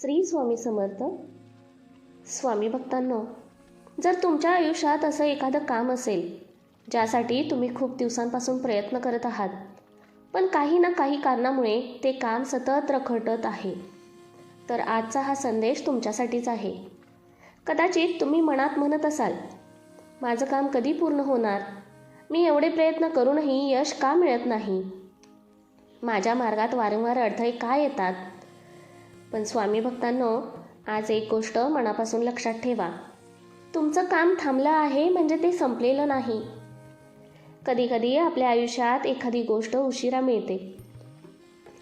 श्री स्वामी समर्थ. स्वामी भक्तांनो, जर तुमच्या आयुष्यात असं एखादं काम असेल ज्यासाठी तुम्ही खूप दिवसांपासून प्रयत्न करत आहात, पण काही ना काही कारणामुळे ते काम सतत रखडत आहे, तर आजचा हा संदेश तुमच्यासाठीच आहे. कदाचित तुम्ही मनात म्हणत असाल, माझं काम कधी पूर्ण होणार? मी एवढे प्रयत्न करूनही यश का मिळत नाही? माझ्या मार्गात वारंवार अडथळे का येतात? पण स्वामी भक्तांनो, आज एक गोष्ट मनापासून लक्षात ठेवा. तुमचं काम थांबलं आहे म्हणजे ते संपलेलं नाही. कधीकधी आपल्या आयुष्यात एखादी गोष्ट उशिरा मिळते,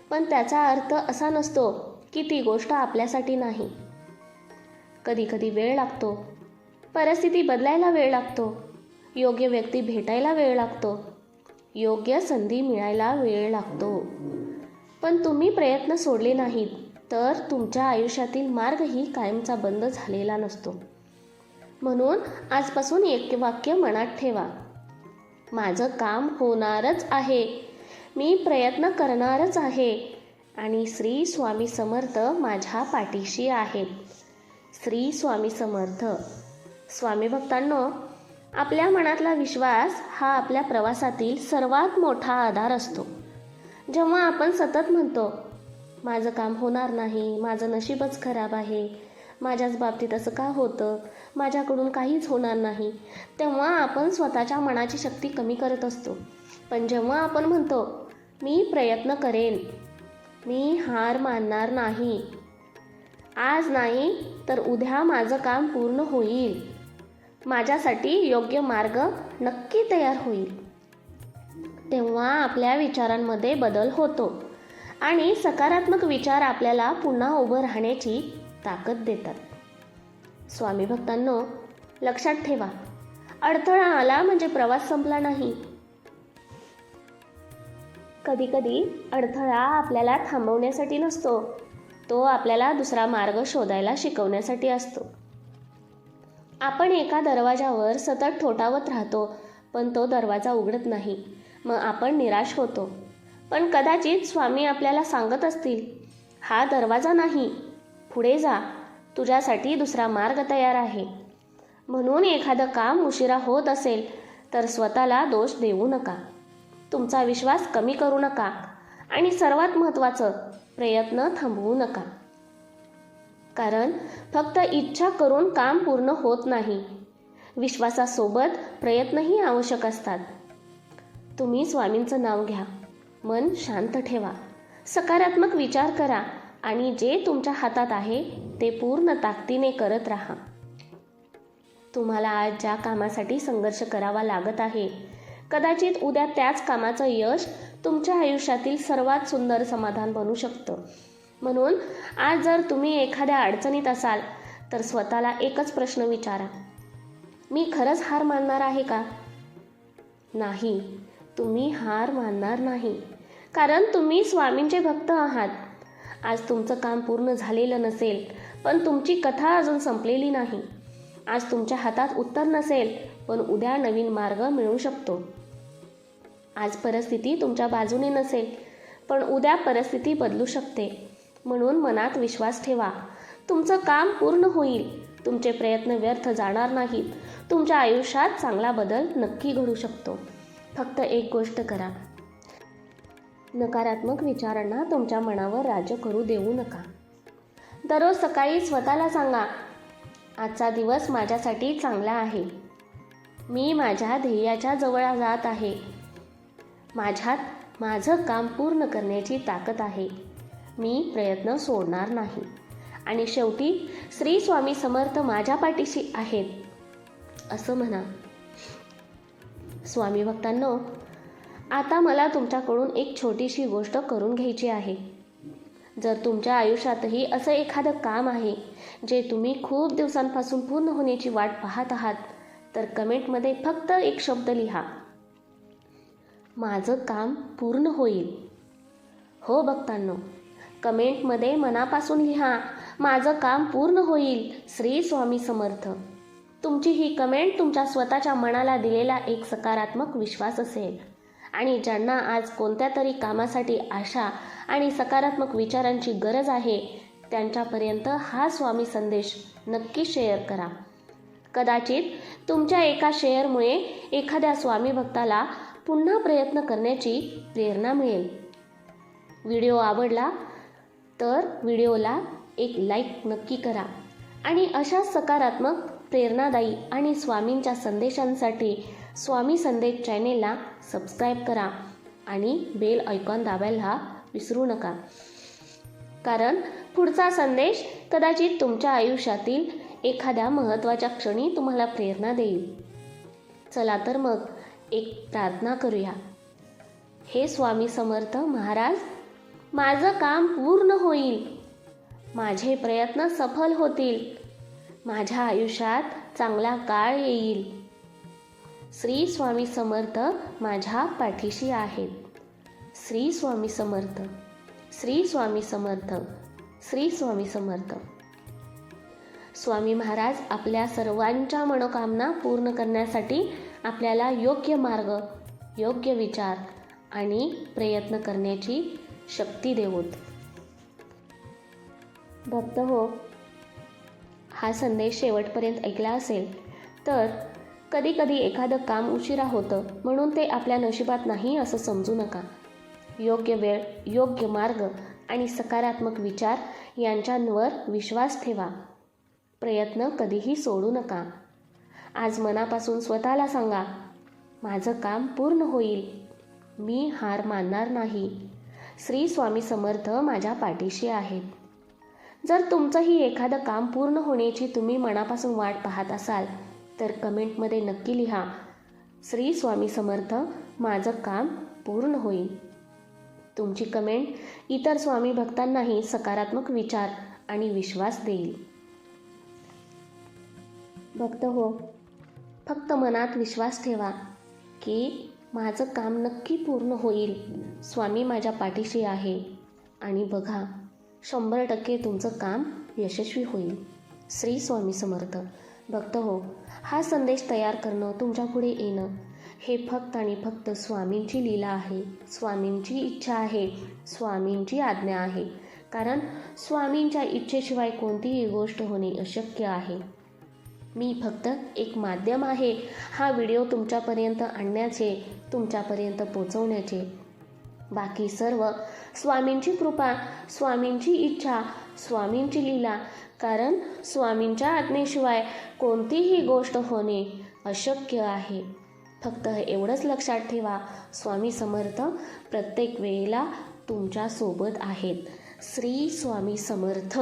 पण त्याचा अर्थ असा नसतो की ती गोष्ट आपल्यासाठी नाही. कधीकधी वेळ लागतो, परिस्थिती बदलायला वेळ लागतो, योग्य व्यक्ती भेटायला वेळ लागतो, योग्य संधी मिळायला वेळ लागतो. पण तुम्ही प्रयत्न सोडले नाहीत तर तुमच्या आयुष्यातील मार्गही कायमचा बंद झालेला नसतो. म्हणून आजपासून एक वाक्य मनात ठेवा, माझं काम होणारच आहे, मी प्रयत्न करणारच आहे आणि श्री स्वामी समर्थ माझ्या पाठीशी आहेत. श्री स्वामी समर्थ. स्वामी भक्तांनो, आपल्या मनातला विश्वास हा आपल्या प्रवासातील सर्वात मोठा आधार असतो. जेव्हा आपण सतत म्हणतो, माझं काम होणार नाही, माझं नशीबच खराब आहे, माझ्याच बाबतीत असं का होतं, माझ्याकडून काहीच होणार नाही, तेव्हा आपण स्वतःच्या मनाची शक्ती कमी करत असतो. पण जेव्हा आपण म्हणतो, मी प्रयत्न करेन, मी हार मानणार नाही, आज नाही तर उद्या माझं काम पूर्ण होईल, माझ्यासाठी योग्य मार्ग नक्की तयार होईल, तेव्हा आपल्या विचारांमध्ये बदल होतो आणि सकारात्मक विचार आपल्याला पुन्हा उभं राहण्याची ताकद देतात. स्वामी भक्तांनो, लक्षात ठेवा, अडथळा आला म्हणजे प्रवास संपला नाही. कधीकधी अडथळा आपल्याला थांबवण्यासाठी नसतो, तो आपल्याला दुसरा मार्ग शोधायला शिकवण्यासाठी असतो. आपण एका दरवाजावर सतत ठोठावत राहतो, पण तो दरवाजा उघडत नाही. मग आपण निराश होतो. पण कदाचित स्वामी आपल्याला सांगत असतील, हा दरवाजा नाही, पुढे जा, तुझ्यासाठी दुसरा मार्ग तयार आहे. म्हणून एखादं काम उशिरा होत असेल तर स्वतःला दोष देऊ नका, तुमचा विश्वास कमी करू नका आणि सर्वात महत्त्वाचं, प्रयत्न थांबवू नका. कारण फक्त इच्छा करून काम पूर्ण होत नाही, विश्वासासोबत प्रयत्नही आवश्यक असतात. तुम्ही स्वामींचं नाव घ्या, मन शांत ठेवा, सकारात्मक विचार करा आणि जे तुमच्या हातात आहे ते पूर्ण ताकदीने करत राहा. तुम्हाला आज ज्या कामासाठी संघर्ष करावा लागत आहे, कदाचित उद्या त्याच कामाचं यश तुमच्या आयुष्यातील सर्वात सुंदर समाधान बनू शकतं. म्हणून आज जर तुम्ही एखाद्या अडचणीत असाल तर स्वतःला एकच प्रश्न विचारा, मी खरंच हार मानणार आहे का? नाही, तुम्ही हार मानणार नाही, कारण तुम्ही स्वामींचे भक्त आहात. आज तुमचं काम पूर्ण झालेलं नसेल, पण तुमची कथा अजून संपलेली नाही. आज तुमच्या हातात उत्तर नसेल, पण उद्या नवीन मार्ग मिळू शकतो. आज परिस्थिती तुमच्या बाजूने नसेल, पण उद्या परिस्थिती बदलू शकते. म्हणून मनात विश्वास ठेवा, तुमचं काम पूर्ण होईल, तुमचे प्रयत्न व्यर्थ जाणार नाहीत, तुमच्या आयुष्यात चांगला बदल नक्की घडू शकतो. फक्त एक गोष्ट करा, नकारात्मक विचारांना तुमच्या मनावर राज्य करू देऊ नका. दररोज सकाळी स्वतःला सांगा, आजचा दिवस माझ्यासाठी चांगला आहे, मी माझ्या ध्येयाच्या जवळ जात आहे, माझ्यात माझं काम पूर्ण करण्याची ताकद आहे, मी प्रयत्न सोडणार नाही आणि शेवटी श्री स्वामी समर्थ माझ्या पाठीशी आहेत असं म्हणा. स्वामी भक्तांनो, आता मला तुमच्याकडून एक छोटीशी गोष्ट करून घ्यायची आहे. जर तुमच्या आयुष्यातही असं एखादं काम आहे जे तुम्ही खूप दिवसांपासून पूर्ण होण्याची वाट पाहत आहात, तर कमेंटमध्ये फक्त एक शब्द लिहा, माझं काम पूर्ण होईल. हो भक्तांनो, कमेंटमध्ये मनापासून लिहा, माझं काम पूर्ण होईल, श्री स्वामी समर्थ. तुमची ही कमेंट तुमच्या स्वतःच्या मनाला दिलेला एक सकारात्मक विश्वास असेल. आणि ज्यांना आज कोणत्या तरी कामासाठी आशा आणि सकारात्मक विचारांची गरज आहे, त्यांच्यापर्यंत हा स्वामी संदेश नक्की शेअर करा. कदाचित तुमच्या एका शेअरमुळे एखाद्या स्वामी भक्ताला पुन्हा प्रयत्न करण्याची प्रेरणा मिळेल. व्हिडिओ आवडला तर व्हिडिओला एक लाईक नक्की करा आणि अशाच सकारात्मक, प्रेरणादायी आणि स्वामींच्या संदेशांसाठी स्वामी संदेश चॅनेलला सबस्क्राईब करा आणि बेल आयकॉन दाबायला विसरू नका. कारण पुढचा संदेश कदाचित तुमच्या आयुष्यातील एखाद्या महत्त्वाच्या क्षणी तुम्हाला प्रेरणा देईल. चला तर मग एक प्रार्थना करूया. हे स्वामी समर्थ महाराज, माझं काम पूर्ण होईल, माझे प्रयत्न सफल होतील, माझ्या आयुष्यात चांगला काळ येईल. श्री स्वामी समर्थ माझ्या पाठीशी आहेत. श्री स्वामी समर्थ, श्री स्वामी समर्थ, श्री स्वामी समर्थ. स्वामी महाराज आपल्या सर्वांच्या मनोकामना पूर्ण करण्यासाठी आपल्याला योग्य मार्ग, योग्य विचार आणि प्रयत्न करण्याची शक्ती देवोत. भक्त हो, हा संदेश शेवटपर्यंत ऐकला असेल तर कधी कधी एखादं काम उशिरा होतं म्हणून ते आपल्या नशिबात नाही असं समजू नका. योग्य वेळ, योग्य मार्ग आणि सकारात्मक विचार यांच्यावर विश्वास ठेवा. प्रयत्न कधीही सोडू नका. आज मनापासून स्वतःला सांगा, माझं काम पूर्ण होईल, मी हार मानणार नाही. श्री स्वामी समर्थ माझ्या पाठीशी आहेत. जर तुमचंही एखादं काम पूर्ण होण्याची तुम्ही मनापासून वाट पाहत असाल तर कमेंटमध्ये नक्की लिहा, श्री स्वामी समर्थ माझं काम पूर्ण होईल. तुमची कमेंट इतर स्वामी भक्तांनाही सकारात्मक विचार आणि विश्वास देईल. भक्त हो, फक्त मनात विश्वास ठेवा की माझं काम नक्की पूर्ण होईल, स्वामी माझ्या पाठीशी आहे आणि बघा 100% तुमचं काम यशस्वी होईल. श्री स्वामी समर्थ. भक्त हो, हा संदेश तयार करणं, तुमच्यापुढे येणं हे फक्त आणि फक्त स्वामींची लीला आहे, स्वामींची इच्छा आहे, स्वामींची आज्ञा आहे. कारण स्वामींच्या इच्छेशिवाय कोणतीही गोष्ट होणे अशक्य आहे. मी फक्त एक माध्यम आहे हा व्हिडिओ तुमच्यापर्यंत आणण्याचे, तुमच्यापर्यंत पोचवण्याचे. बाकी सर्व स्वामींची कृपा, स्वामींची इच्छा, स्वामींची लीला. कारण स्वामींच्या आज्ञेशिवाय कोणतीही गोष्ट होणे अशक्य आहे. फक्त एवढंच लक्षात ठेवा, स्वामी समर्थ प्रत्येक वेळेला तुमच्यासोबत आहेत. श्री स्वामी समर्थ.